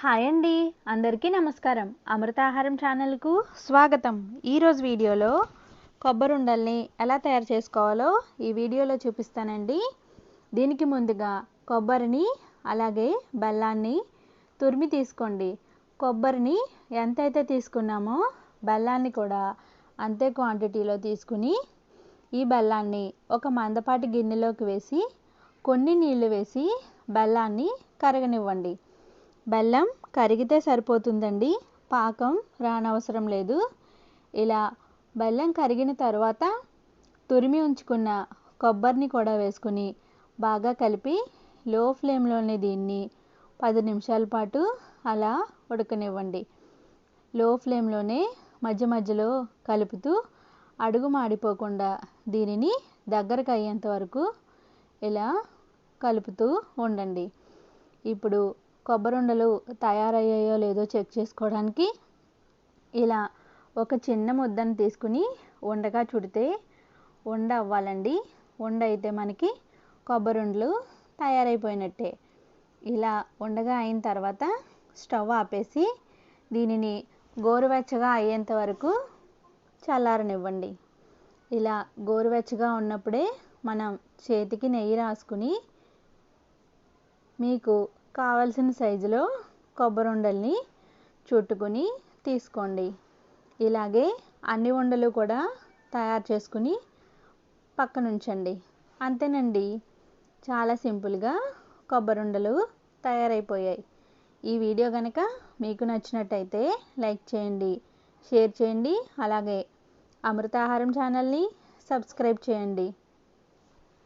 Hi అండి, అందరికీ నమస్కారం. అమృతాహారం ఛానల్కు స్వాగతం. ఈరోజు వీడియోలో కొబ్బరి ఉండల్ని ఎలా తయారు చేసుకోవాలో ఈ వీడియోలో చూపిస్తానండి. దీనికి ముందుగా కొబ్బరిని అలాగే బెల్లాన్ని తురిమి తీసుకోండి. కొబ్బరిని ఎంతైతే తీసుకున్నామో బెల్లాన్ని కూడా అంతే క్వాంటిటీలో తీసుకుని ఈ బెల్లాన్ని ఒక మందపాటి గిన్నెలోకి వేసి కొన్ని నీళ్లు వేసి బెల్లాన్ని కరగనివ్వండి. బెల్లం కరిగితే సరిపోతుందండి, పాకం రానవసరం లేదు. ఇలా బెల్లం కరిగిన తర్వాత తురిమి ఉంచుకున్న కొబ్బరిని కూడా వేసుకుని బాగా కలిపి లో ఫ్లేమ్లోనే దీన్ని 10 నిమిషాల పాటు అలా ఉడకనివ్వండి. లో ఫ్లేమ్లోనే మధ్య మధ్యలో కలుపుతూ అడుగు మాడిపోకుండా దీనిని దగ్గరకు అయ్యేంత వరకు ఇలా కలుపుతూ ఉండండి. ఇప్పుడు కొబ్బరి ఉండలు తయారయ్యాయో లేదో చెక్ చేసుకోవడానికి ఇలా ఒక చిన్న ముద్దను తీసుకుని ఉండగా చుడితే ఉండ అవ్వాలండి. ఉండ అయితే మనకి కొబ్బరి ఉండలు తయారైపోయినట్టే. ఇలా ఉండగా అయిన తర్వాత స్టవ్ ఆపేసి దీనిని గోరువెచ్చగా అయ్యేంత వరకు చల్లారనివ్వండి. ఇలా గోరువెచ్చగా ఉన్నప్పుడే మనం చేతికి నెయ్యి రాసుకుని మీకు కావలసిన సైజులో కొబ్బరి ఉండల్ని చుట్టుకుని తీసుకోండి. ఇలాగే అన్ని ఉండలు కూడా తయారు చేసుకుని పక్కన ఉంచండి. అంతేనండి, చాలా సింపుల్గా కొబ్బరి ఉండలు తయారైపోయాయి. ఈ వీడియో కనుక మీకు నచ్చినట్టయితే లైక్ చేయండి, షేర్ చేయండి, అలాగే అమృతాహారం ఛానల్ని సబ్స్క్రైబ్ చేయండి.